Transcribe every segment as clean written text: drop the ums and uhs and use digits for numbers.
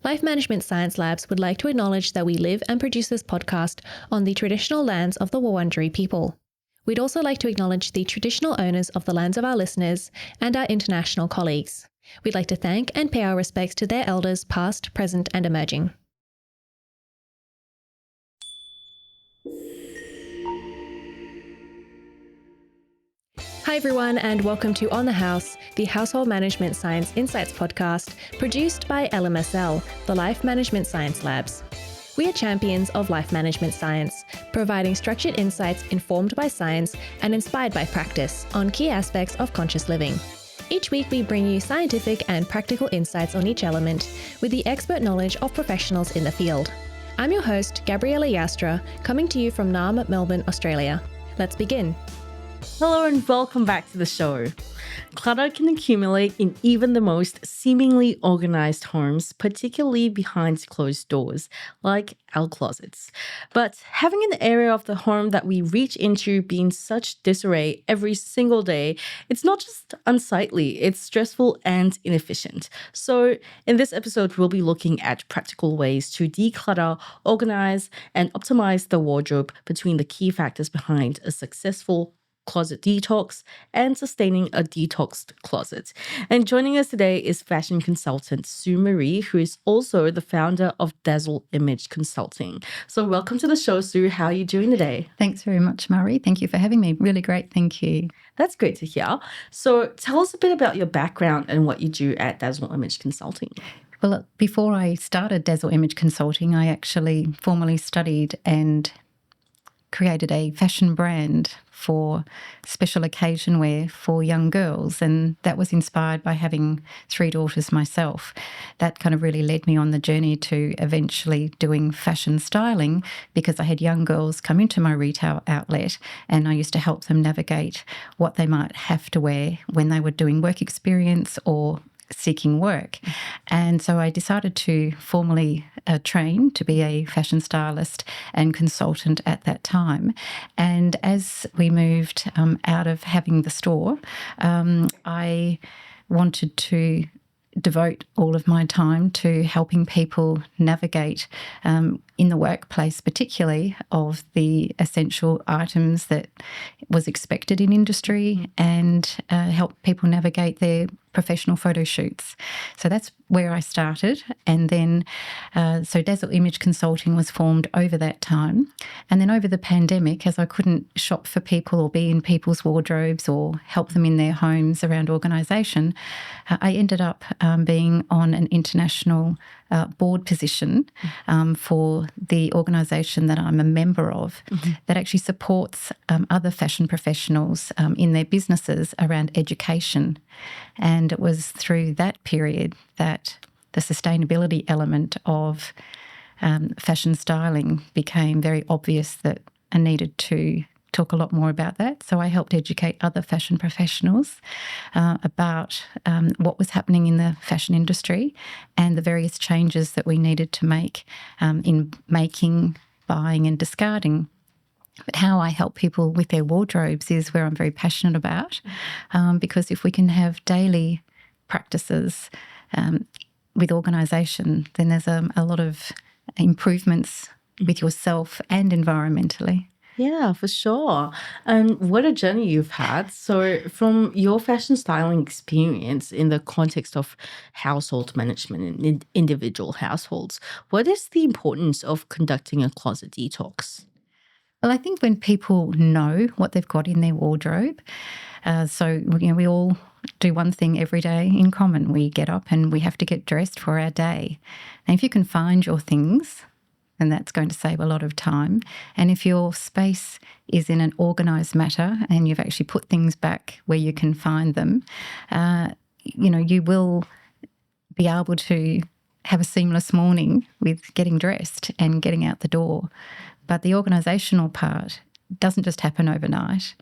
Life Management Science Labs would like to acknowledge that we live and produce this podcast on the traditional lands of the Wurundjeri people. We'd also like to acknowledge the traditional owners of the lands of our listeners and our international colleagues. We'd like to thank and pay our respects to their elders past, present and emerging. Hi everyone, and welcome to On the House, the Household Management Science Insights podcast produced by LMSL, the Life Management Science Labs. We are champions of life management science, providing structured insights informed by science and inspired by practice on key aspects of conscious living. Each week we bring you scientific and practical insights on each element with the expert knowledge of professionals in the field. I'm your host, Gabriella Yastra, coming to you from Naarm, Melbourne, Australia. Let's begin. Hello and welcome back to the show. Clutter can accumulate in even the most seemingly organized homes, particularly behind closed doors, like our closets. But having an area of the home that we reach into be in such disarray every single day, it's not just unsightly, it's stressful and inefficient. So in this episode, we'll be looking at practical ways to declutter, organize, and optimize the wardrobe between the key factors behind a successful closet detox and sustaining a detoxed closet. And joining us today is fashion consultant Sue Maree, who is also the founder of Dazzle Image Consulting. So welcome to the show, Sue. How are you doing today? Thanks very much, Marie. Thank you for having me. Really great. Thank you. That's great to hear. So tell us a bit about your background and what you do at Dazzle Image Consulting. Well, before I started Dazzle Image Consulting, I actually formally studied and created a fashion brand for special occasion wear for young girls, and that was inspired by having 3 daughters myself. That kind of really led me on the journey to eventually doing fashion styling, because I had young girls come into my retail outlet and I used to help them navigate what they might have to wear when they were doing work experience or seeking work. And so I decided to formally train to be a fashion stylist and consultant at that time. And as we moved out of having the store, I wanted to devote all of my time to helping people navigate in the workplace, particularly of the essential items that was expected in industry, and help people navigate their professional photo shoots. So that's where I started. And then, so Dazzle Image Consulting was formed over that time. And then over the pandemic, as I couldn't shop for people or be in people's wardrobes or help them in their homes around organisation, I ended up being on an international board position for the organisation that I'm a member of, that actually supports other fashion professionals in their businesses around education. And it was through that period that the sustainability element of fashion styling became very obvious that I needed to talk a lot more about that. So I helped educate other fashion professionals about what was happening in the fashion industry and the various changes that we needed to make in making, buying and discarding. But how I help people with their wardrobes is where I'm very passionate about, because if we can have daily practices with organisation, then there's a lot of improvements with yourself and environmentally. Yeah, for sure. And what a journey you've had. So from your fashion styling experience in the context of household management in individual households, what is the importance of conducting a closet detox? Well, I think when people know what they've got in their wardrobe, we all do one thing every day in common. We get up and we have to get dressed for our day. And if you can find your things, and that's going to save a lot of time. And if your space is in an organised matter and you've actually put things back where you can find them, you will be able to have a seamless morning with getting dressed and getting out the door. But the organisational part doesn't just happen overnight.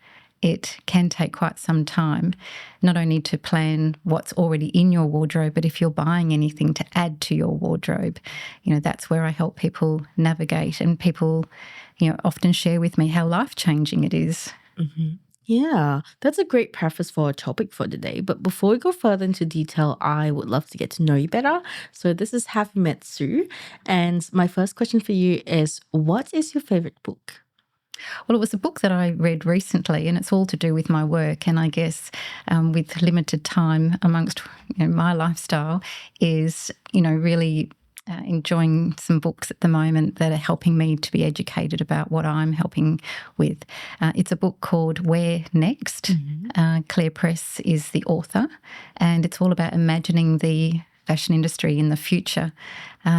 It can take quite some time, not only to plan what's already in your wardrobe, but if you're buying anything to add to your wardrobe, that's where I help people navigate. And people, often share with me how life-changing it is. Mm-hmm. Yeah, that's a great preface for our topic for today. But before we go further into detail, I would love to get to know you better. So this is Have You Met Sue? And my first question for you is, what is your favorite book? Well, it was a book that I read recently, and it's all to do with my work. And I guess with limited time amongst my lifestyle is, really enjoying some books at the moment that are helping me to be educated about what I'm helping with. It's a book called Where Next? Claire Press is the author, and it's all about imagining the fashion industry in the future.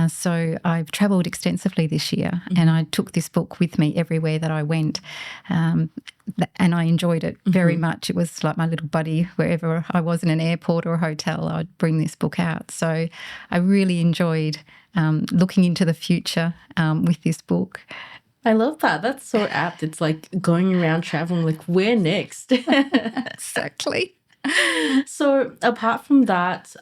So I've travelled extensively this year, and I took this book with me everywhere that I went. And I enjoyed it very much. It was like my little buddy. Wherever I was in an airport or a hotel, I'd bring this book out. So I really enjoyed looking into the future with this book. I love that. That's so apt. It's like going around traveling, like, where next? Exactly. So apart from that,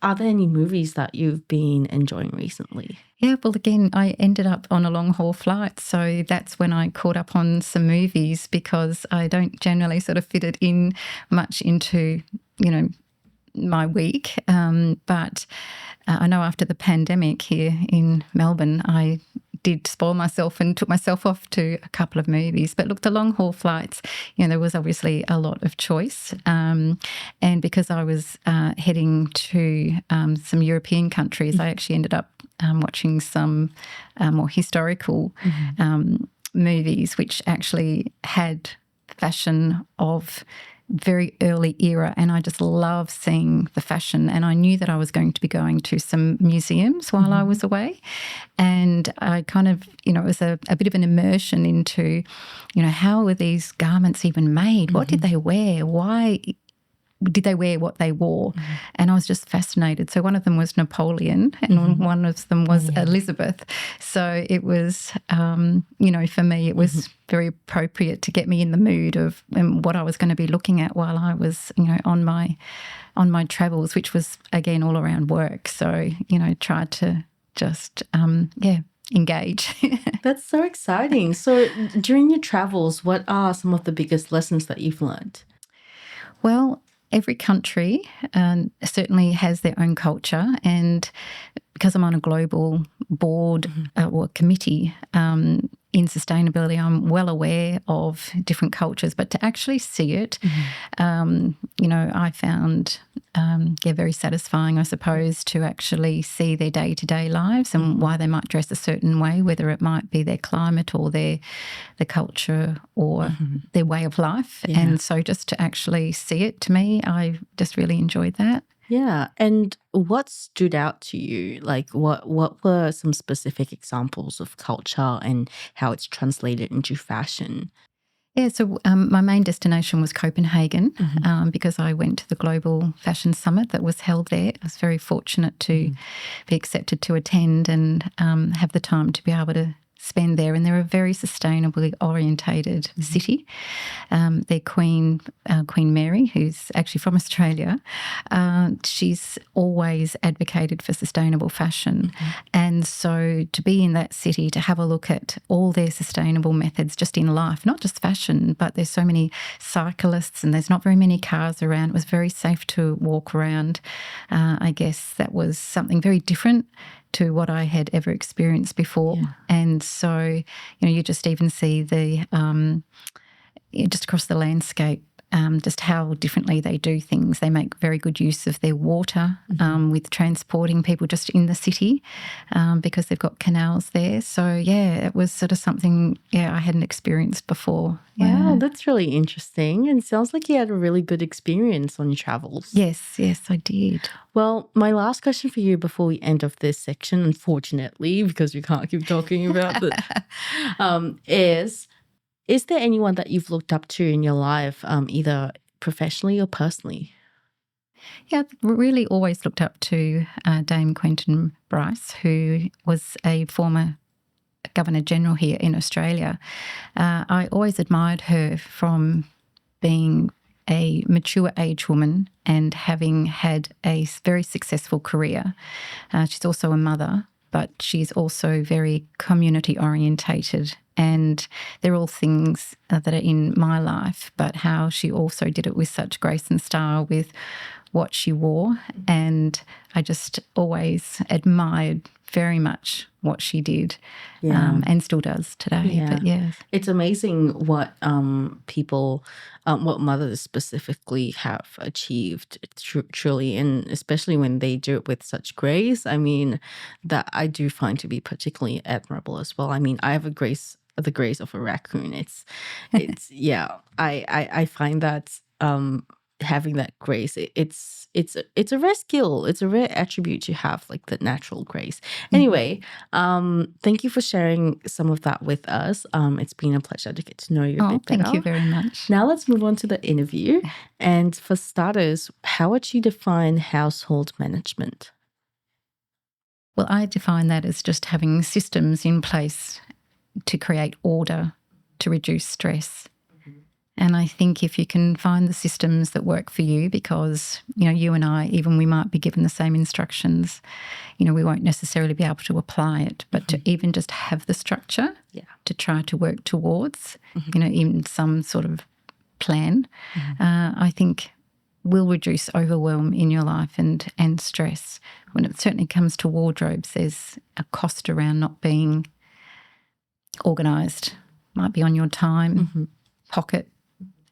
are there any movies that you've been enjoying recently? Yeah, well, again, I ended up on a long haul flight. So that's when I caught up on some movies, because I don't generally sort of fit it in much into, my week. But I know after the pandemic here in Melbourne, I did spoil myself and took myself off to a couple of movies. But look, the long haul flights, there was obviously a lot of choice. And because I was heading to some European countries, I actually ended up watching some more historical movies, which actually had fashion of very early era, and I just love seeing the fashion. And I knew that I was going to be going to some museums while I was away, and I kind of, it was a bit of an immersion into, how were these garments even made? What did they wear? Why did they wear what they wore? And I was just fascinated. So one of them was Napoleon, and one of them was Elizabeth. So it was, for me, it was very appropriate to get me in the mood of what I was going to be looking at while I was, on my travels, which was, again, all around work. So, tried to just, engage. That's so exciting. So during your travels, what are some of the biggest lessons that you've learned? Well, every country certainly has their own culture, and because I'm on a global board or committee in sustainability, I'm well aware of different cultures. But to actually see it, I found very satisfying, I suppose, to actually see their day-to-day lives and why they might dress a certain way, whether it might be their climate or their culture or their way of life. Yeah. And so just to actually see it, to me, I just really enjoyed that. Yeah. And what stood out to you? Like, what were some specific examples of culture and how it's translated into fashion? Yeah, so my main destination was Copenhagen because I went to the Global Fashion Summit that was held there. I was very fortunate to be accepted to attend and have the time to be able to spend there. And they're a very sustainably orientated city. Their Queen Mary, who's actually from Australia, she's always advocated for sustainable fashion. And so to be in that city, to have a look at all their sustainable methods just in life, not just fashion, but there's so many cyclists and there's not very many cars around. It was very safe to walk around. I guess that was something very different to what I had ever experienced before. Yeah. And so, you just even see just across the landscape, just how differently they do things. They make very good use of their water with transporting people just in the city because they've got canals there. So, it was sort of something, I hadn't experienced before. Yeah. Wow, that's really interesting. And sounds like you had a really good experience on your travels. Yes, I did. Well, my last question for you before we end off this section, unfortunately, because we can't keep talking about it, is there anyone that you've looked up to in your life, either professionally or personally? Yeah, I've really always looked up to Dame Quentin Bryce, who was a former Governor General here in Australia. I always admired her from being a mature age woman and having had a very successful career. She's also a mother. but she's also very community orientated. And they're all things that are in my life, but how she also did it with such grace and style with what she wore. And I just always admired very much what she did, and still does today. Yeah. But yes, it's amazing what people, what mothers specifically have achieved truly, and especially when they do it with such grace. I mean, that I do find to be particularly admirable as well. I mean, I have the grace of a raccoon. It's yeah. I find that having that grace, it's a rare skill. It's a rare attribute to have, like the natural grace. Anyway, thank you for sharing some of that with us. It's been a pleasure to get to know you a bit better. Thank you very much. Now let's move on to the interview. And for starters, how would you define household management? Well, I define that as just having systems in place to create order, to reduce stress. And I think if you can find the systems that work for you, because, you and I, even we might be given the same instructions, we won't necessarily be able to apply it, but to even just have the structure to try to work towards, in some sort of plan, I think will reduce overwhelm in your life and stress. When it certainly comes to wardrobes, there's a cost around not being organised. Might be on your time, pocket,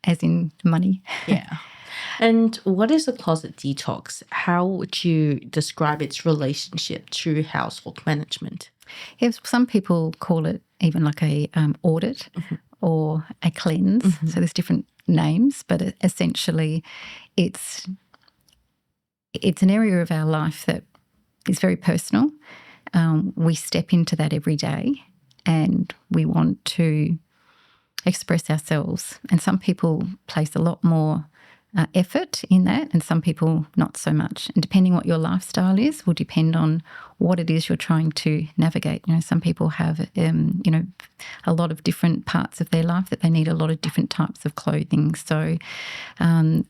as in money. Yeah. And what is a closet detox? How would you describe its relationship to household management? Yes, some people call it even like a audit or a cleanse. So there's different names, but essentially it's an area of our life that is very personal. We step into that every day and we want to express ourselves. And some people place a lot more effort in that, and some people not so much. And depending what your lifestyle is will depend on what it is you're trying to navigate. Some people have, a lot of different parts of their life that they need a lot of different types of clothing. So, again,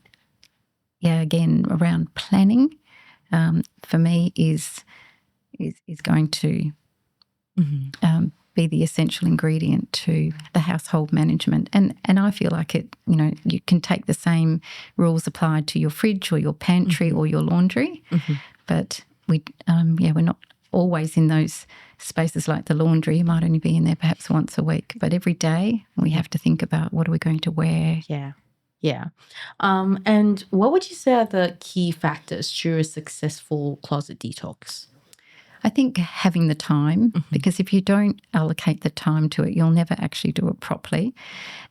around planning, for me is going to be the essential ingredient to the household management. And I feel like it, you can take the same rules applied to your fridge or your pantry or your laundry, but we're not always in those spaces like the laundry. You might only be in there perhaps once a week, but every day we have to think about what are we going to wear. Yeah. And what would you say are the key factors to a successful closet detox? I think having the time, because if you don't allocate the time to it, you'll never actually do it properly.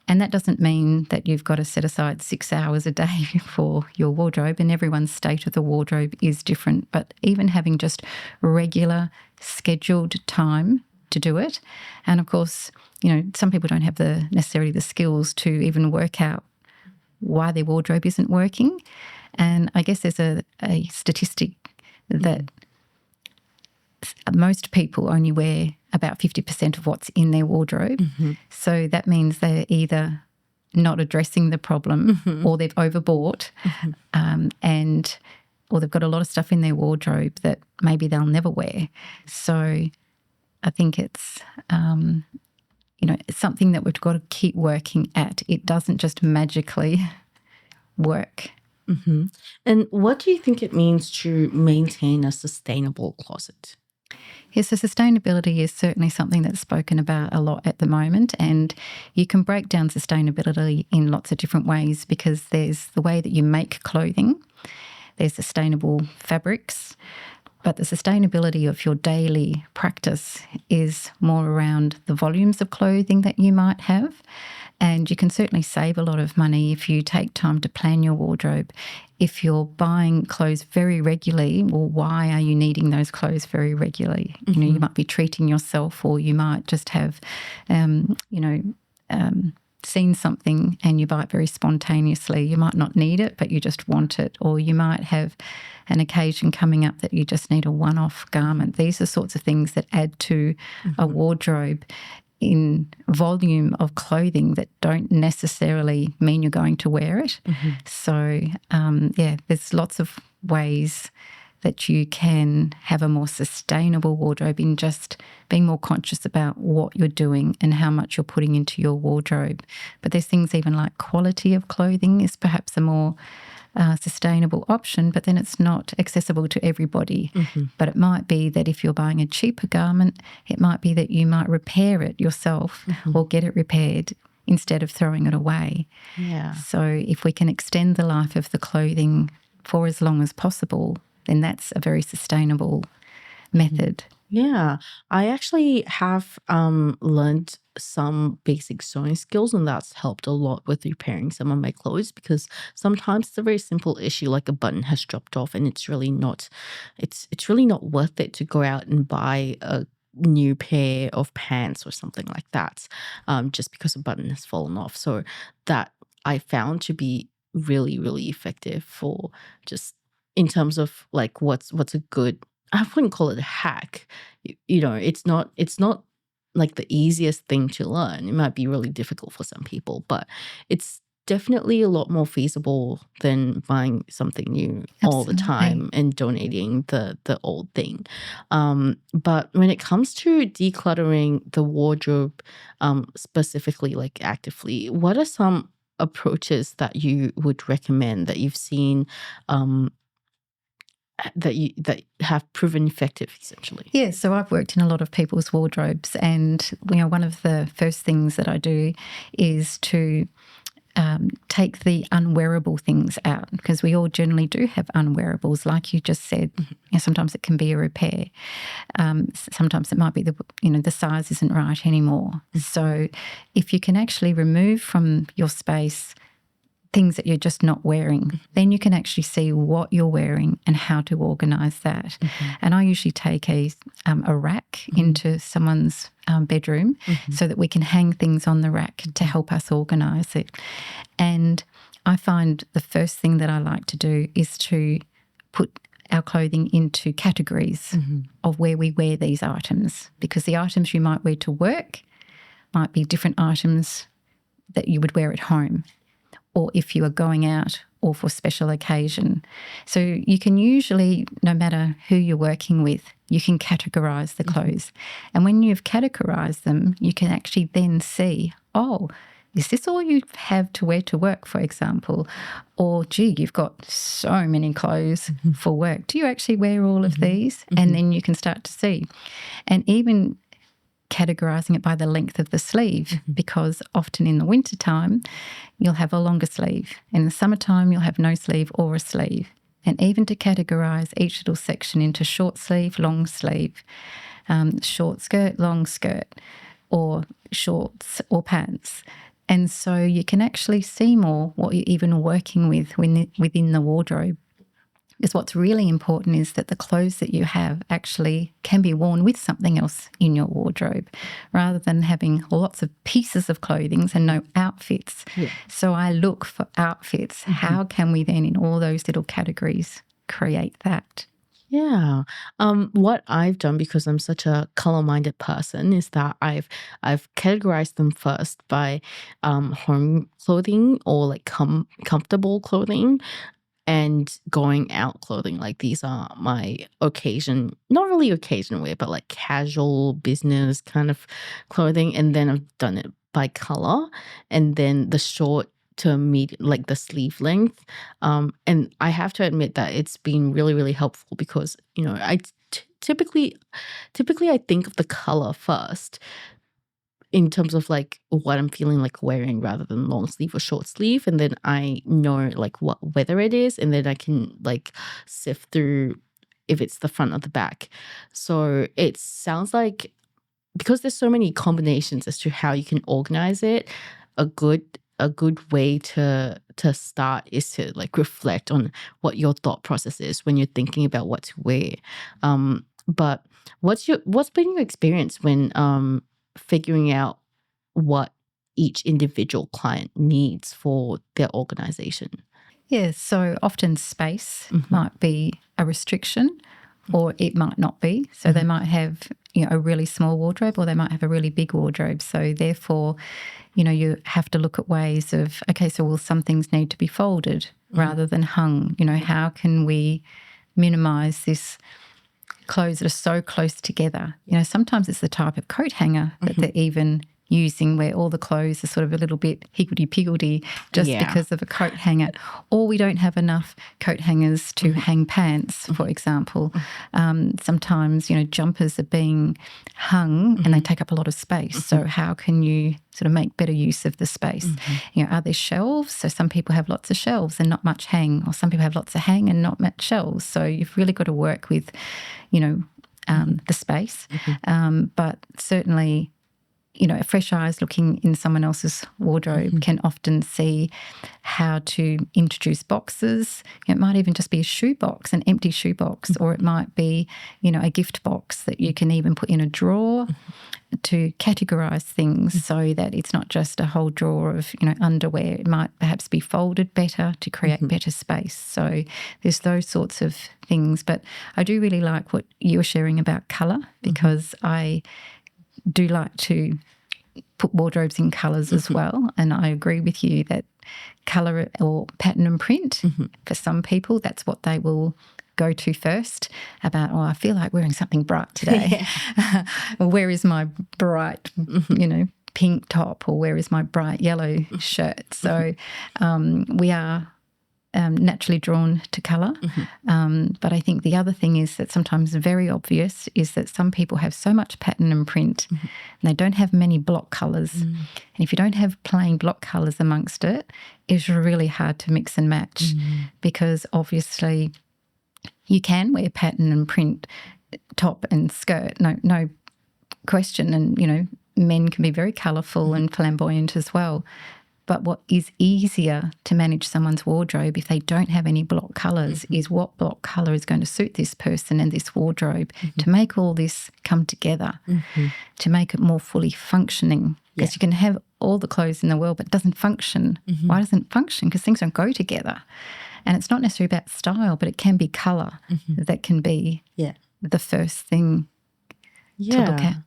And that doesn't mean that you've got to set aside 6 hours a day for your wardrobe, and everyone's state of the wardrobe is different. But even having just regular scheduled time to do it. And of course, some people don't have necessarily the skills to even work out why their wardrobe isn't working. And I guess there's a statistic that most people only wear about 50% of what's in their wardrobe. So that means they're either not addressing the problem or they've overbought or they've got a lot of stuff in their wardrobe that maybe they'll never wear. So I think it's, it's something that we've got to keep working at. It doesn't just magically work. And what do you think it means to maintain a sustainable closet? Yes, so sustainability is certainly something that's spoken about a lot at the moment, and you can break down sustainability in lots of different ways, because there's the way that you make clothing, there's sustainable fabrics, but the sustainability of your daily practice is more around the volumes of clothing that you might have. And you can certainly save a lot of money if you take time to plan your wardrobe. If you're buying clothes very regularly, well, why are you needing those clothes very regularly? You might be treating yourself, or you might just have, seen something and you buy it very spontaneously. You might not need it, but you just want it. Or you might have an occasion coming up that you just need a one-off garment. These are sorts of things that add to a wardrobe in volume of clothing that don't necessarily mean you're going to wear it. So, there's lots of ways that you can have a more sustainable wardrobe in just being more conscious about what you're doing and how much you're putting into your wardrobe. But there's things even like quality of clothing is perhaps a more sustainable option, but then it's not accessible to everybody. But it might be that if you're buying a cheaper garment, it might be that you might repair it yourself or get it repaired instead of throwing it away. Yeah. So if we can extend the life of the clothing for as long as possible, then that's a very sustainable method. Yeah, I actually have learned some basic sewing skills, and that's helped a lot with repairing some of my clothes, because sometimes it's a very simple issue, like a button has dropped off, and it's really not worth it to go out and buy a new pair of pants or something like that, just because a button has fallen off. So that I found to be really, really effective for just in terms of like what's a good, I wouldn't call it a hack. It's not like the easiest thing to learn. It might be really difficult for some people, but it's definitely a lot more feasible than buying something new all the time and donating the old thing. But when it comes to decluttering the wardrobe, specifically, like actively, what are some approaches that you would recommend that you've seen that have proven effective, essentially? Yeah, so I've worked in a lot of people's wardrobes, and one of the first things that I do is to take the unwearable things out, because we all generally do have unwearables, like you just said. Sometimes it can be a repair. Sometimes it might be the size isn't right anymore. So if you can actually remove from your space things that you're just not wearing, then you can actually see what you're wearing and how to organise that. And I usually take a rack into someone's bedroom so that we can hang things on the rack to help us organise it. And I find the first thing that I like to do is to put our clothing into categories of where we wear these items, because the items you might wear to work might be different items that you would wear at home, or if you are going out or for special occasion. So you can usually, no matter who you're working with, you can categorise the clothes. And when you've categorised them, you can actually then see, oh, is this all you have to wear to work, for example? Or, gee, you've got so many clothes for work. Do you actually wear all of these? And then you can start to see. And even categorising it by the length of the sleeve, because often in the wintertime you'll have a longer sleeve. In the summertime you'll have no sleeve or a sleeve. And even to categorise each little section into short sleeve, long sleeve, short skirt, long skirt, or shorts or pants. And so you can actually see more what you're even working with within the wardrobe. Because what's really important is that the clothes that you have actually can be worn with something else in your wardrobe, rather than having lots of pieces of clothing and no outfits. So I look for outfits. How can we then, in all those little categories, create that? Yeah. What I've done, because I'm such a color-minded person, is that I've categorized them first by home clothing, or like comfortable clothing, and going out clothing. Like, these are my not really occasion wear, but like casual business kind of clothing. And then I've done it by color, and then the short to medium, like the sleeve length. And I have to admit that it's been really, really helpful, because, I typically I think of the color first in terms of like what I'm feeling like wearing, rather than long sleeve or short sleeve. And then I know like what weather it is, and then I can like sift through if it's the front or the back. So it sounds like, because there's so many combinations as to how you can organize it, a good way to start is to like reflect on what your thought process is when you're thinking about what to wear. But what's been your experience when figuring out what each individual client needs for their organization? Yeah, so often space might be a restriction, or it might not be. So they might have a really small wardrobe, or they might have a really big wardrobe. So therefore, you have to look at ways of, okay, so will some things need to be folded rather than hung? How can we minimise this clothes that are so close together. You know, sometimes it's the type of coat hanger that they're even using where all the clothes are sort of a little bit higgledy-piggledy just because of a coat hanger. Or we don't have enough coat hangers to hang pants, for example. Sometimes, you know, jumpers are being hung and they take up a lot of space. So how can you sort of make better use of the space? You know, are there shelves? So some people have lots of shelves and not much hang, or some people have lots of hang and not much shelves. So you've really got to work with, you know, the space. But certainly, you know, fresh eyes looking in someone else's wardrobe can often see how to introduce boxes. It might even just be a shoe box, an empty shoe box, or it might be, you know, a gift box that you can even put in a drawer to categorise things so that it's not just a whole drawer of, you know, underwear. It might perhaps be folded better to create better space. So there's those sorts of things. But I do really like what you were sharing about colour, because I do like to put wardrobes in colours as well. And I agree with you that colour or pattern and print, for some people, that's what they will go to first about, oh, I feel like wearing something bright today. Where is my bright, you know, pink top, or where is my bright yellow shirt? So we are naturally drawn to colour. But I think the other thing is that sometimes very obvious is that some people have so much pattern and print and they don't have many block colours. And if you don't have plain block colours amongst it, it's really hard to mix and match, because obviously you can wear pattern and print top and skirt, no question. And, you know, men can be very colourful and flamboyant as well. But what is easier to manage someone's wardrobe if they don't have any block colours is what block colour is going to suit this person and this wardrobe to make all this come together, to make it more fully functioning. Because you can have all the clothes in the world but it doesn't function. Why doesn't it function? Because things don't go together. And it's not necessarily about style, but it can be colour that can be the first thing to look at.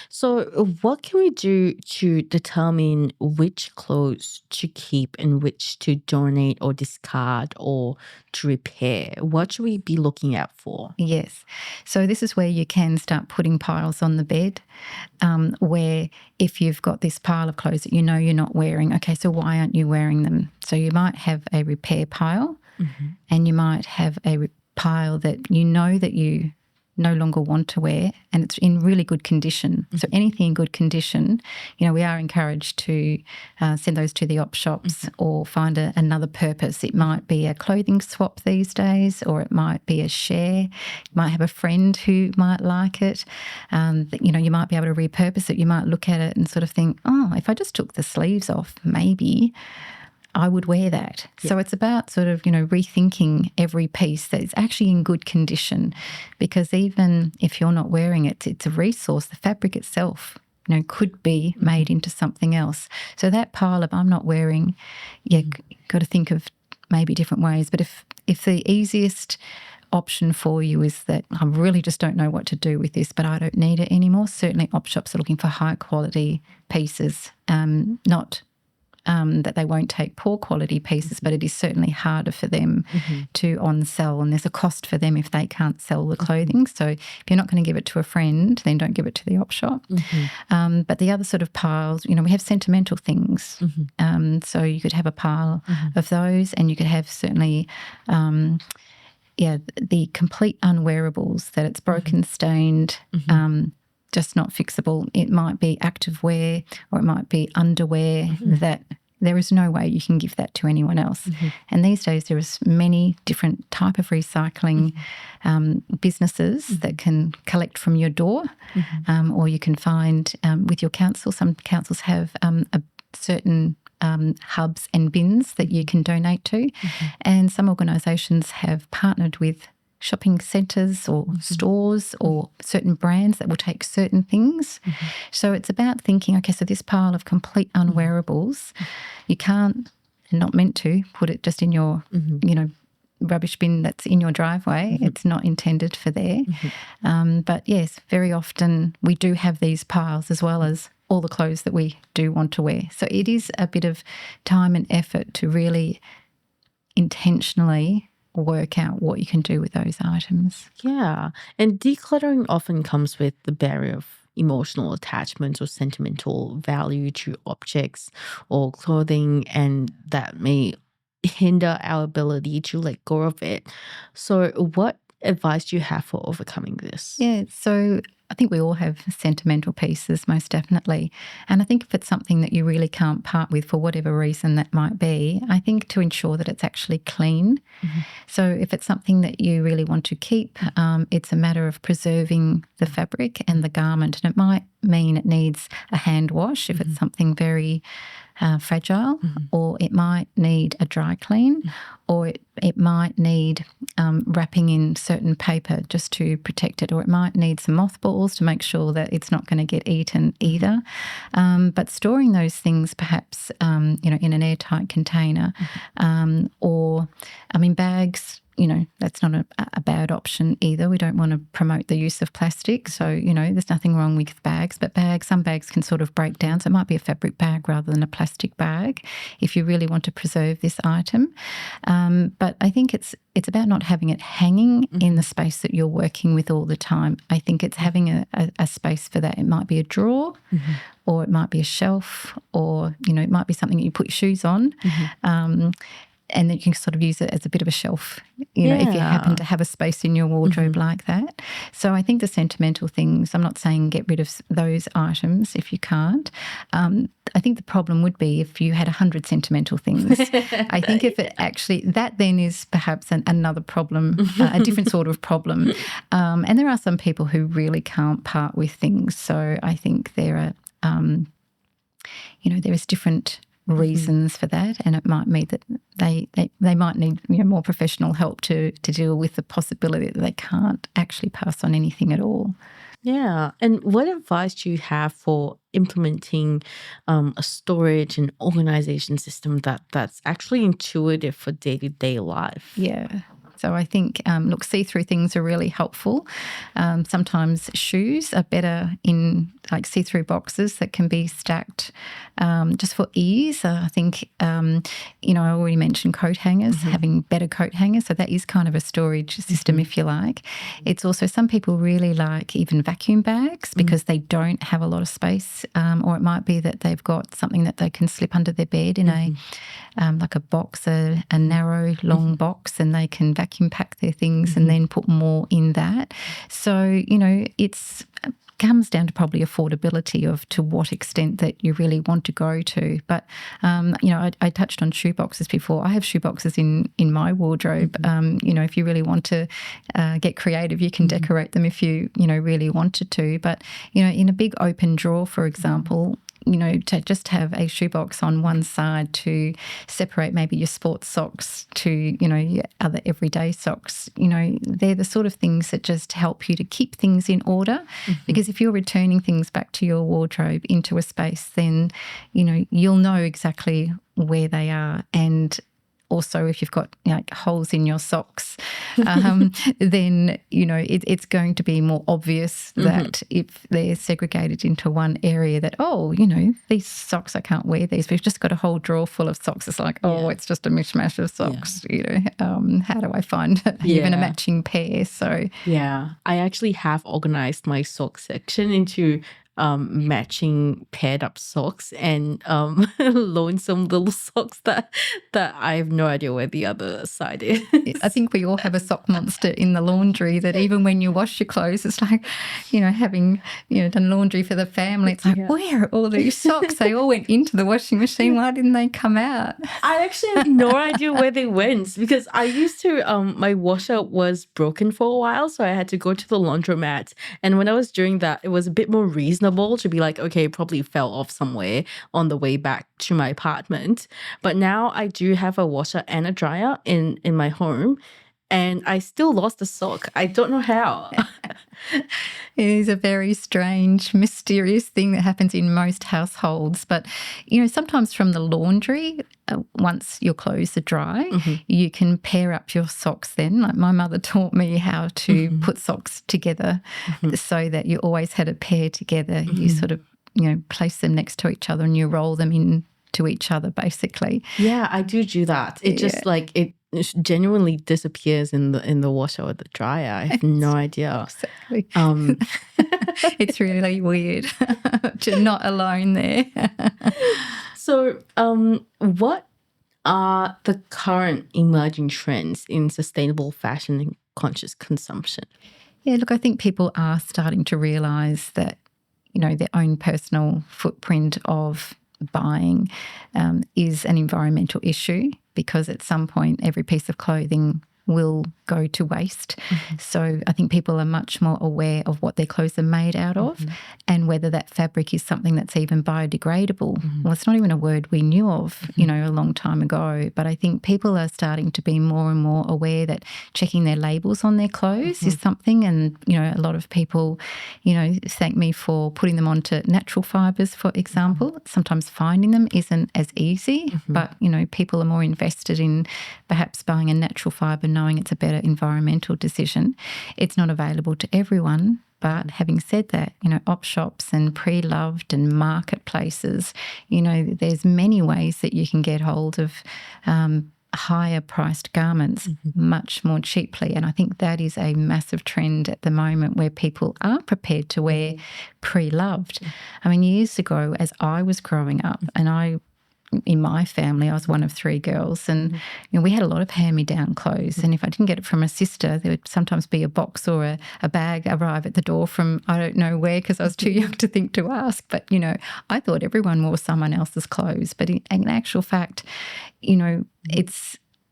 So what can we do to determine which clothes to keep and which to donate or discard or to repair? What should we be looking out for? Yes. So this is where you can start putting piles on the bed, where if you've got this pile of clothes that you know you're not wearing, okay, so why aren't you wearing them? So you might have a repair pile and you might have a pile that you know that you no longer want to wear and it's in really good condition. So anything in good condition, you know, we are encouraged to send those to the op shops or find another purpose. It might be a clothing swap these days, or it might be a share. You might have a friend who might like it. You know, you might be able to repurpose it. You might look at it and sort of think, oh, if I just took the sleeves off, maybe I would wear that. So it's about sort of, you know, rethinking every piece that is actually in good condition, because even if you're not wearing it, it's a resource. The fabric itself, you know, could be made into something else. So that pile of I'm not wearing, got to think of maybe different ways. But if the easiest option for you is that I really just don't know what to do with this, but I don't need it anymore, certainly op shops are looking for high quality pieces, not that they won't take poor quality pieces, but it is certainly harder for them to on-sell, and there's a cost for them if they can't sell the clothing. So if you're not going to give it to a friend, then don't give it to the op shop. But the other sort of piles, you know, we have sentimental things. So you could have a pile of those, and you could have certainly the complete unwearables that it's broken, stained, just not fixable. It might be activewear or it might be underwear that there is no way you can give that to anyone else. And these days there is many different type of recycling businesses that can collect from your door, or you can find with your council. Some councils have a certain hubs and bins that you can donate to, and some organisations have partnered with shopping centres or stores or certain brands that will take certain things. So it's about thinking, okay, so this pile of complete unwearables, you can't, and not meant to, put it just in your, you know, rubbish bin that's in your driveway. It's not intended for there. But yes, very often we do have these piles as well as all the clothes that we do want to wear. So it is a bit of time and effort to really intentionally work out what you can do with those items. Yeah. And decluttering often comes with the barrier of emotional attachments or sentimental value to objects or clothing, and that may hinder our ability to let go of it. So, what advice do you have for overcoming this? Yeah, so I think we all have sentimental pieces, most definitely. And I think if it's something that you really can't part with for whatever reason that might be, I think to ensure that it's actually clean. So if it's something that you really want to keep, it's a matter of preserving the fabric and the garment. And it might mean it needs a hand wash if it's something very fragile, or it might need a dry clean, or it might need wrapping in certain paper just to protect it, or it might need some mothballs to make sure that it's not going to get eaten either. But storing those things perhaps in an airtight container, or bags. That's not a bad option either. We don't want to promote the use of plastic. So, there's nothing wrong with bags, but some bags can sort of break down. So it might be a fabric bag rather than a plastic bag if you really want to preserve this item. But I think it's about not having it hanging in the space that you're working with all the time. I think it's having a space for that. It might be a drawer, or it might be a shelf, or, it might be something that you put your shoes on. And then you can sort of use it as a bit of a shelf, if you happen to have a space in your wardrobe like that. So I think the sentimental things, I'm not saying get rid of those items if you can't. I think the problem would be if you had 100 sentimental things. I think if it actually, that then is perhaps another problem, a different sort of problem. And there are some people who really can't part with things. So I think there are, there is different reasons for that, and it might mean that they might need more professional help to deal with the possibility that they can't actually pass on anything at all. Yeah. And what advice do you have for implementing a storage and organization system that's actually intuitive for day-to-day life? Yeah. So I think, see-through things are really helpful. Sometimes shoes are better in see-through boxes that can be stacked just for ease. I think, I already mentioned coat hangers, having better coat hangers. So that is kind of a storage system, if you like. It's also, some people really like even vacuum bags because they don't have a lot of space, or it might be that they've got something that they can slip under their bed in like a box, a narrow, long box, and they can vacuum pack their things and then put more in that. So, it's comes down to probably affordability of to what extent that you really want to go to. But, I touched on shoe boxes before. I have shoe boxes in my wardrobe. If you really want to get creative, you can decorate them if you, really wanted to. But, in a big open drawer, for example, to just have a shoebox on one side to separate maybe your sports socks to, your other everyday socks, they're the sort of things that just help you to keep things in order. Because if you're returning things back to your wardrobe into a space, then, you'll know exactly where they are. And also, if you've got holes in your socks, then, it's going to be more obvious that if they're segregated into one area that, these socks, I can't wear these. We've just got a whole drawer full of socks. It's like, it's just a mishmash of socks, how do I find even a matching pair? So, yeah, I actually have organized my sock section into matching paired up socks and lonesome little socks that I have no idea where the other side is. I think we all have a sock monster in the laundry that even when you wash your clothes, it's like, having, done laundry for the family. It's like, where are all these socks? They all went into the washing machine. Why didn't they come out? I actually have no idea where they went because I used to, my washer was broken for a while. So I had to go to the laundromat. And when I was doing that, it was a bit more reasonable to be like, okay, it probably fell off somewhere on the way back to my apartment. But now I do have a washer and a dryer in my home, and I still lost a sock. I don't know how. It is a very strange, mysterious thing that happens in most households. But, sometimes from the laundry, once your clothes are dry, you can pair up your socks then. Like my mother taught me how to put socks together so that you always had a pair together. You sort of, place them next to each other and you roll them into each other basically. Yeah, I do that. It just genuinely disappears in the washer or the dryer. I have no idea. Exactly. It's really weird. You're not alone there. So, what are the current emerging trends in sustainable fashion and conscious consumption? Yeah, look, I think people are starting to realise that, their own personal footprint of buying is an environmental issue, because at some point every piece of clothing will go to waste. So I think people are much more aware of what their clothes are made out of and whether that fabric is something that's even biodegradable. Well, it's not even a word we knew of, a long time ago. But I think people are starting to be more and more aware that checking their labels on their clothes is something. And, a lot of people, thank me for putting them onto natural fibres, for example. Sometimes finding them isn't as easy, but, people are more invested in perhaps buying a natural fibre, knowing it's a better environmental decision. It's not available to everyone, but having said that, op shops and pre-loved and marketplaces, there's many ways that you can get hold of higher priced garments much more cheaply. And I think that is a massive trend at the moment, where people are prepared to wear pre-loved. I mean, years ago, as I was growing up, and in my family, I was one of 3 girls, and we had a lot of hand-me-down clothes. And if I didn't get it from a sister, there would sometimes be a box or a bag arrive at the door from I don't know where, because I was too young to think to ask. But, I thought everyone wore someone else's clothes. But in actual fact,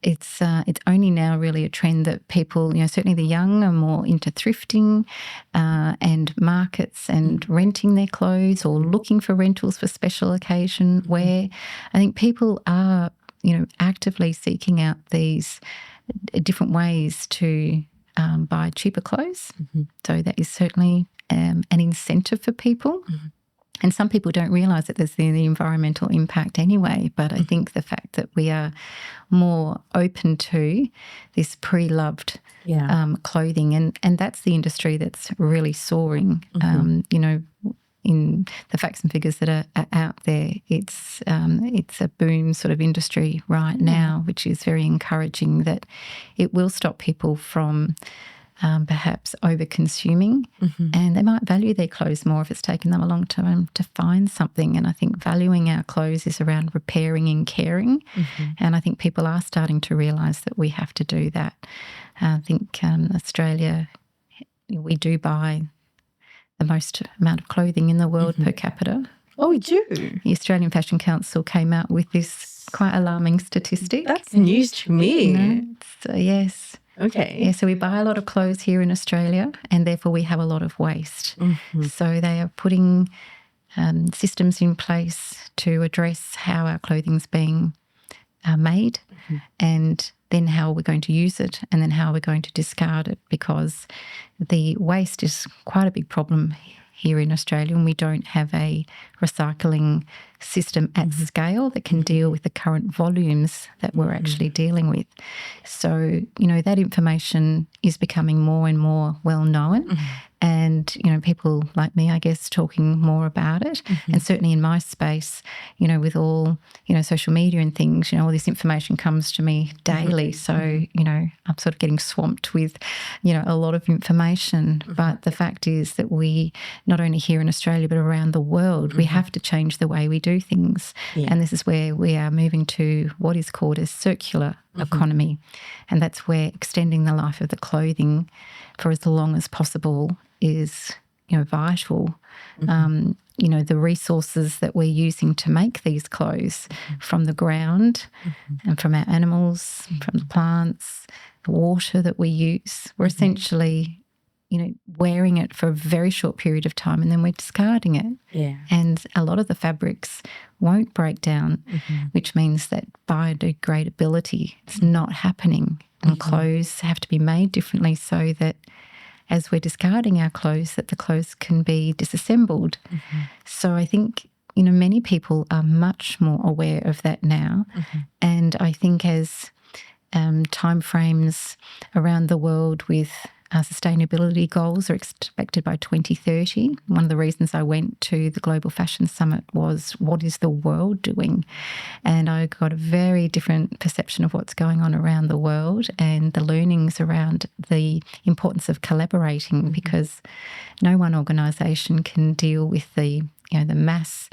it's only now really a trend that people, certainly the young, are more into thrifting and markets and renting their clothes or looking for rentals for special occasion wear. I think people are, actively seeking out these different ways to buy cheaper clothes. So that is certainly an incentive for people. And some people don't realise that there's the environmental impact anyway. But I think the fact that we are more open to this pre-loved clothing, and that's the industry that's really soaring. In the facts and figures that are out there, it's a boom sort of industry right now, which is very encouraging, that it will stop people from perhaps over-consuming, and they might value their clothes more if it's taken them a long time to find something. And I think valuing our clothes is around repairing and caring, and I think people are starting to realise that we have to do that. I think Australia, we do buy the most amount of clothing in the world per capita. Oh, we do? The Australian Fashion Council came out with this quite alarming statistic. That's news to me. So, yes. Okay. Yeah, so we buy a lot of clothes here in Australia, and therefore we have a lot of waste. So they are putting systems in place to address how our clothing's being made, and then how we're going to use it, and then how we're going to discard it, because the waste is quite a big problem here in Australia, and we don't have a recycling system at scale that can deal with the current volumes that we're actually dealing with. So, that information is becoming more and more well known. And, people like me, I guess, talking more about it. And certainly in my space, with all, social media and things, all this information comes to me daily. So, I'm sort of getting swamped with, a lot of information. But the fact is that we, not only here in Australia, but around the world, we have to change the way we do things. And this is where we are moving to what is called a circular economy. And that's where extending the life of the clothing for as long as possible is, vital. The resources that we're using to make these clothes from the ground and from our animals, from the plants, the water that we use, we're essentially, wearing it for a very short period of time, and then we're discarding it. Yeah. And a lot of the fabrics won't break down, which means that biodegradability is not happening. And clothes have to be made differently, so that as we're discarding our clothes, that the clothes can be disassembled. So I think, many people are much more aware of that now. And I think as time frames around the world with sustainability goals are expected by 2030. One of the reasons I went to the Global Fashion Summit was, what is the world doing? And I got a very different perception of what's going on around the world and the learnings around the importance of collaborating, because no one organisation can deal with the mass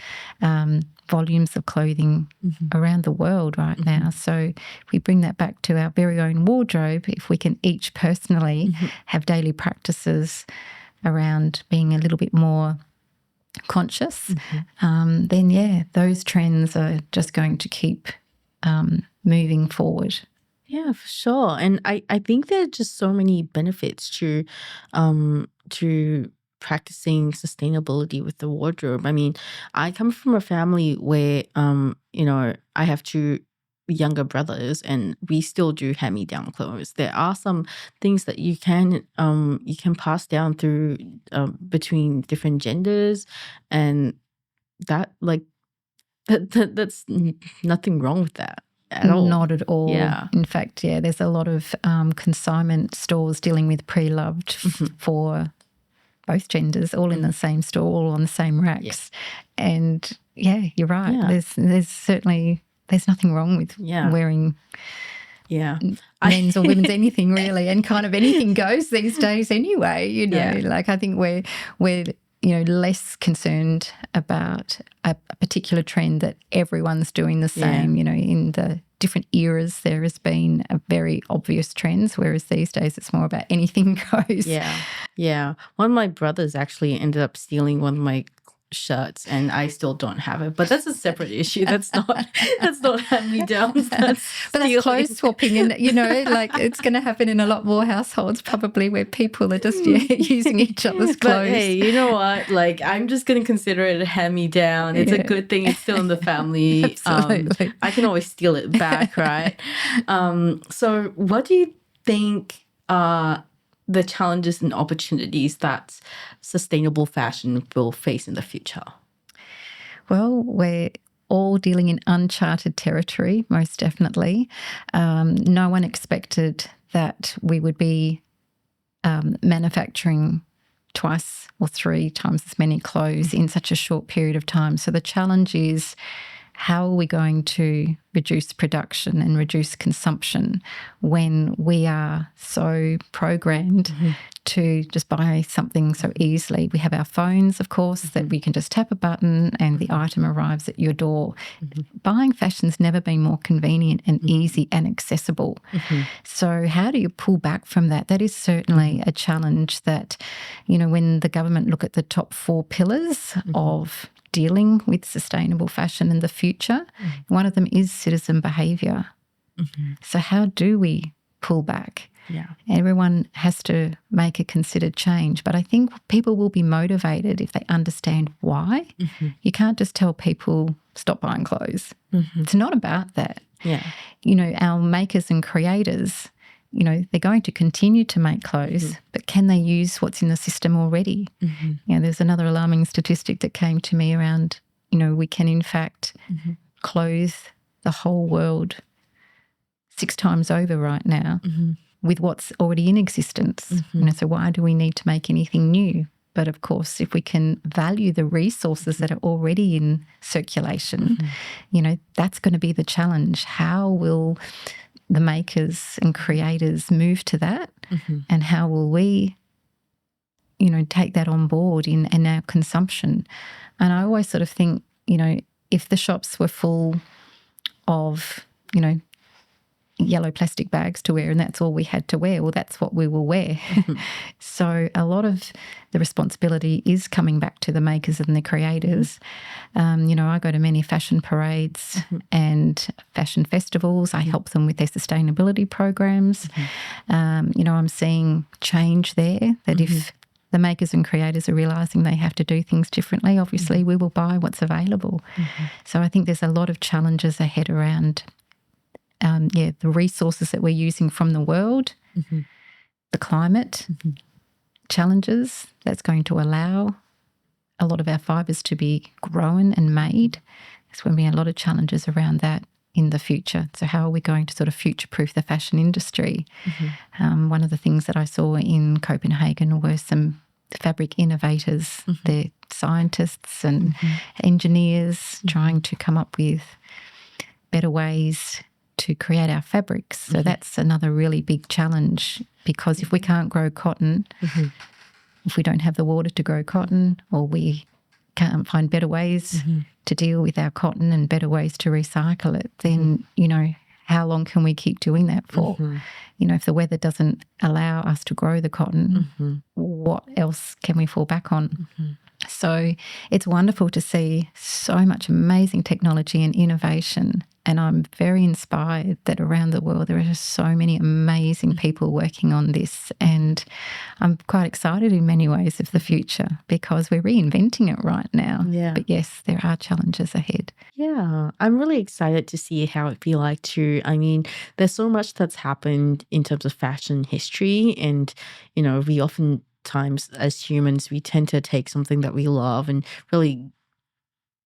volumes of clothing around the world right now. So if we bring that back to our very own wardrobe, if we can each personally have daily practices around being a little bit more conscious, then those trends are just going to keep moving forward. Yeah, for sure. And I think there are just so many benefits to practicing sustainability with the wardrobe. I mean, I come from a family where I have two younger brothers and we still do hand-me-down clothes. There are some things that you can pass down through between different genders, and that's nothing wrong with that at all. Not at all. Yeah. In fact, there's a lot of consignment stores dealing with pre-loved for both genders, all in the same store, all on the same racks. Yeah. And you're right. Yeah. There's certainly nothing wrong with wearing men's or women's anything really, and kind of anything goes these days anyway. Like I think we're less concerned about a particular trend that everyone's doing the same. In the different eras there has been a very obvious trends, whereas these days it's more about anything goes. Yeah. One of my brothers actually ended up stealing one of my shirts, and I still don't have it. But that's a separate issue. That's not hand-me-downs. But that's clothes swapping, and it's going to happen in a lot more households probably, where people are just using each other's clothes. But hey, you know what? Like, I'm just going to consider it a hand-me-down. It's a good thing. It's still in the family. Absolutely. I can always steal it back, right? So what do you think are the challenges and opportunities that sustainable fashion will face in the future? Well, we're all dealing in uncharted territory, most definitely. No one expected that we would be manufacturing twice or three times as many clothes in such a short period of time. So the challenge is, how are we going to reduce production and reduce consumption when we are so programmed to just buy something so easily? We have our phones, of course, that we can just tap a button and the item arrives at your door. Buying fashion's never been more convenient and easy and accessible. So how do you pull back from that? That is certainly a challenge that, when the government look at the top 4 pillars of dealing with sustainable fashion in the future, one of them is citizen behaviour. So how do we pull back? Everyone has to make a considered change, but I think people will be motivated if they understand why. You can't just tell people stop buying clothes. It's not about that. Our makers and creators, they're going to continue to make clothes, but can they use what's in the system already? There's another alarming statistic that came to me around, we can in fact clothe the whole world 6 times over right now with what's already in existence. So why do we need to make anything new? But of course, if we can value the resources that are already in circulation, that's going to be the challenge. How will the makers and creators move to that, and how will we, take that on board in our consumption? And I always sort of think, if the shops were full of, yellow plastic bags to wear and that's all we had to wear, well, that's what we will wear. So a lot of the responsibility is coming back to the makers and the creators. I go to many fashion parades and fashion festivals. I help them with their sustainability programs. I'm seeing change there, that if the makers and creators are realising they have to do things differently, obviously we will buy what's available. So I think there's a lot of challenges ahead around the resources that we're using from the world, the climate challenges that's going to allow a lot of our fibres to be grown and made. There's going to be a lot of challenges around that in the future. So how are we going to sort of future-proof the fashion industry? One of the things that I saw in Copenhagen were some fabric innovators. They're scientists and engineers trying to come up with better ways to create our fabrics. So that's another really big challenge, because if we can't grow cotton, if we don't have the water to grow cotton, or we can't find better ways to deal with our cotton and better ways to recycle it, then, you know, how long can we keep doing that for? You know, if the weather doesn't allow us to grow the cotton, what else can we fall back on? So it's wonderful to see so much amazing technology and innovation. And I'm very inspired that around the world there are just so many amazing people working on this. And I'm quite excited in many ways of the future, because we're reinventing it right now. Yeah. But yes, there are challenges ahead. Yeah, I'm really excited to see how it'd be like too. I mean, there's so much that's happened in terms of fashion history, and, you know, we oftentimes as humans, we tend to take something that we love and really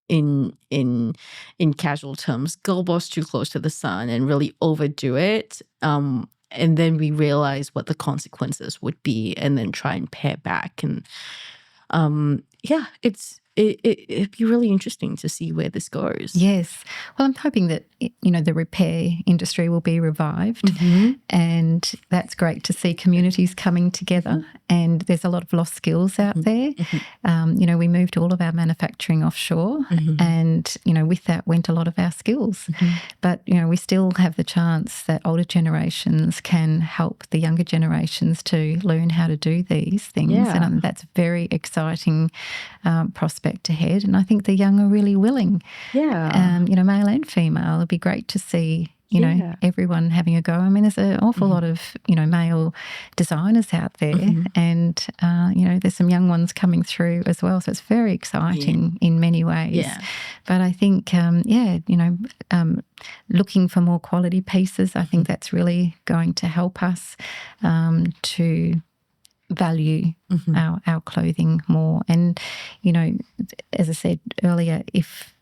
in casual terms, go boss too close to the sun and really overdo it. And then we realize what the consequences would be, and then try and pare back. And yeah, it'd be really interesting to see where this goes. Yes. Well, I'm hoping that, you know, the repair industry will be revived, and that's great to see communities coming together. And there's a lot of lost skills out there. You know, we moved all of our manufacturing offshore, and, you know, with that went a lot of our skills. But, you know, we still have the chance that older generations can help the younger generations to learn how to do these things. Yeah. And that's a very exciting prospect ahead. And I think the young are really willing. Yeah. You know, male and female. It'd be great to see, you know, everyone having a go. I mean, there's an awful lot of, you know, male designers out there, and, you know, there's some young ones coming through as well. So it's very exciting in many ways. Yeah. But I think, you know, looking for more quality pieces, I think that's really going to help us to value our clothing more. And, you know, as I said earlier, if,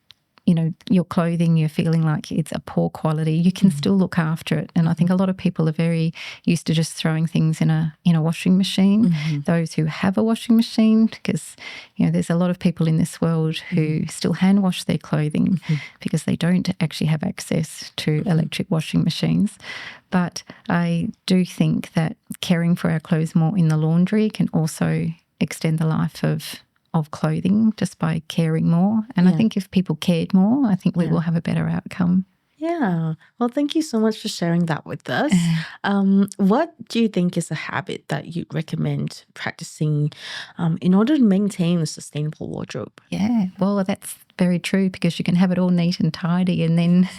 you know, your clothing, you're feeling like it's a poor quality, you can still look after it. And I think a lot of people are very used to just throwing things in a washing machine. Those who have a washing machine, because, you know, there's a lot of people in this world who still hand wash their clothing because they don't actually have access to electric washing machines. But I do think that caring for our clothes more in the laundry can also extend the life of clothing just by caring more. And I think if people cared more, I think we will have a better outcome. Yeah. Well, thank you so much for sharing that with us. What do you think is a habit that you'd recommend practicing in order to maintain a sustainable wardrobe? Yeah, well, that's very true, because you can have it all neat and tidy, and then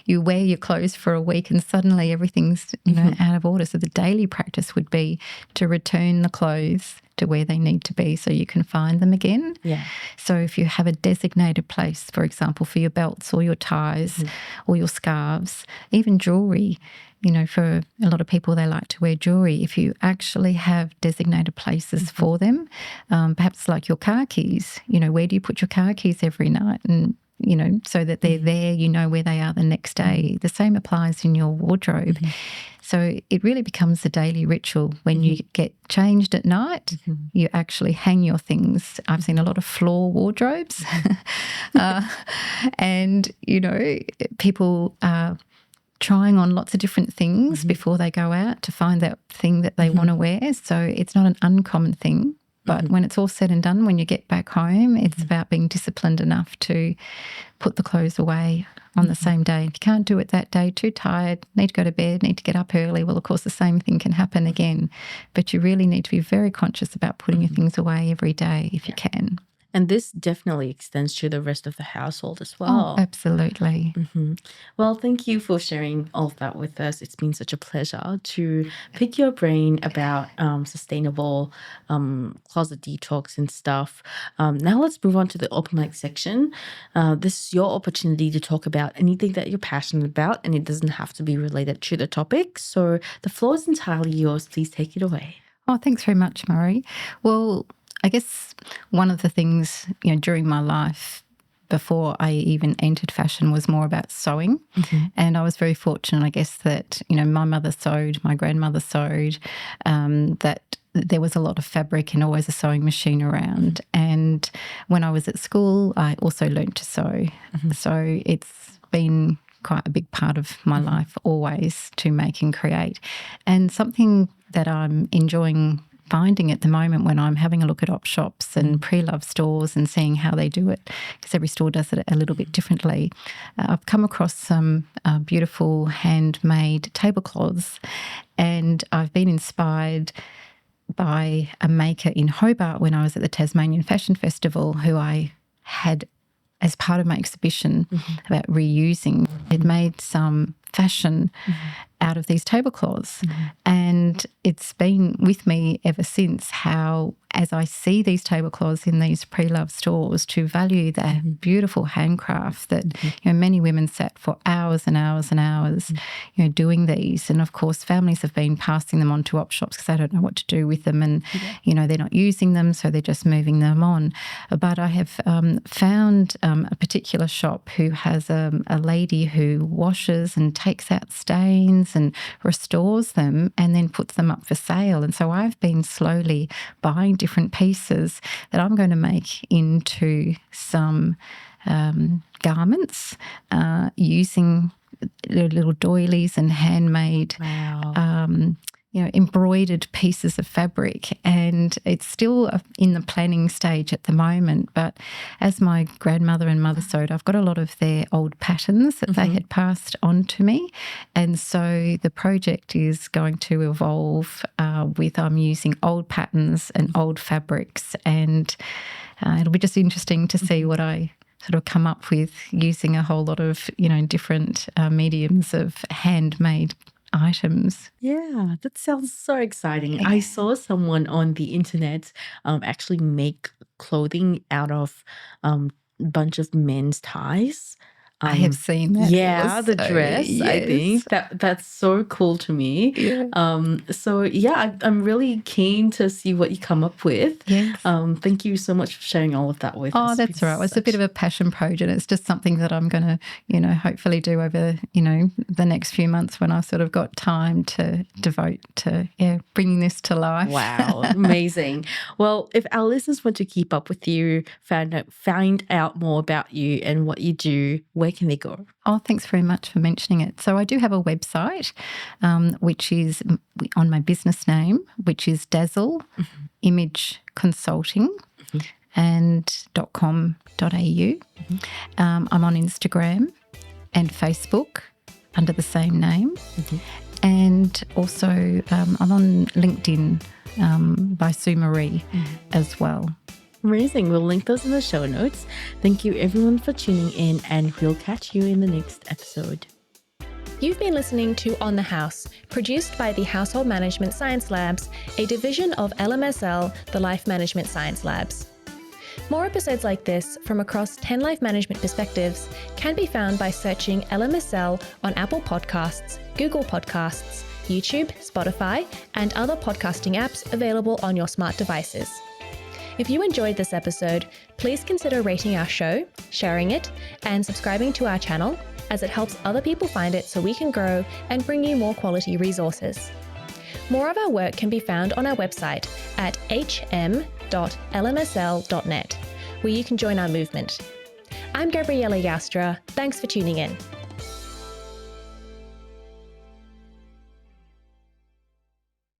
you wear your clothes for a week and suddenly everything's, you know, out of order. So the daily practice would be to return the clothes to where they need to be so you can find them again. Yeah. So if you have a designated place, for example, for your belts or your ties or your scarves, even jewelry, you know, for a lot of people, they like to wear jewelry. If you actually have designated places for them, perhaps like your car keys, you know, where do you put your car keys every night? And, you know, so that they're there, you know where they are the next day. The same applies in your wardrobe. So it really becomes a daily ritual. When you get changed at night, you actually hang your things. I've seen a lot of floor wardrobes. And, you know, people are trying on lots of different things before they go out to find that thing that they want to wear. So it's not an uncommon thing. But when it's all said and done, when you get back home, it's about being disciplined enough to put the clothes away on the same day. If you can't do it that day, too tired, need to go to bed, need to get up early, well, of course, the same thing can happen again. But you really need to be very conscious about putting your things away every day if you can. And this definitely extends to the rest of the household as well. Oh, absolutely. Well, thank you for sharing all of that with us. It's been such a pleasure to pick your brain about sustainable closet detox and stuff. Now let's move on to the open mic section. This is your opportunity to talk about anything that you're passionate about, and it doesn't have to be related to the topic. So the floor is entirely yours. Please take it away. Oh, thanks very much, Marie. Well, I guess one of the things, you know, during my life, before I even entered fashion was more about sewing. And I was very fortunate, I guess, that, my mother sewed, my grandmother sewed, that there was a lot of fabric and always a sewing machine around. And when I was at school, I also learned to sew. So it's been quite a big part of my life always to make and create. And something that I'm enjoying finding at the moment when I'm having a look at op shops and pre-love stores and seeing how they do it, because every store does it a little bit differently, I've come across some beautiful handmade tablecloths, and I've been inspired by a maker in Hobart when I was at the Tasmanian Fashion Festival, who I had as part of my exhibition about reusing. It made some fashion out of these tablecloths. And it's been with me ever since, how as I see these tablecloths in these pre-loved stores, to value that beautiful handcraft that many women sat for hours and hours and hours doing these. And of course families have been passing them on to op shops because they don't know what to do with them, and they're not using them, so they're just moving them on. But I have found a particular shop who has a lady who washes and takes out stains and restores them and then puts them up for sale. And so I've been slowly buying different pieces that I'm going to make into some garments using little doilies and handmade embroidered pieces of fabric. And it's still in the planning stage at the moment. But as my grandmother and mother sewed, I've got a lot of their old patterns that they had passed on to me. And so the project is going to evolve with I'm using old patterns and old fabrics. And it'll be just interesting to see what I sort of come up with using a whole lot of, different mediums of handmade items. Yeah, that sounds so exciting. I saw someone on the internet actually make clothing out of bunch of men's ties. I have seen that. Yeah, the dress. I think that's so cool to me. So I'm really keen to see what you come up with. Thank you so much for sharing all of that with us. Oh, that's right. Well, it's a bit of a passion project. It's just something that I'm going to, hopefully do over, the next few months when I've sort of got time to devote to, bringing this to life. Wow, amazing. Well, if our listeners want to keep up with you, find out more about you and what you do, where can they go? Oh, thanks very much for mentioning it. So I do have a website, which is on my business name, which is Dazzle Image Consulting and .com.au. I'm on Instagram and Facebook under the same name. And also I'm on LinkedIn by Sue Maree as well. Amazing. We'll link those in the show notes. Thank you everyone for tuning in, and we'll catch you in the next episode. You've been listening to On the House, produced by the Household Management Science Labs, a division of LMSL, the Life Management Science Labs. More episodes like this from across 10 life management perspectives can be found by searching LMSL on Apple Podcasts, Google Podcasts, YouTube, Spotify, and other podcasting apps available on your smart devices. If you enjoyed this episode, please consider rating our show, sharing it, and subscribing to our channel, as it helps other people find it so we can grow and bring you more quality resources. More of our work can be found on our website at hm.lmsl.net, where you can join our movement. I'm Gabriella Yastra. Thanks for tuning in.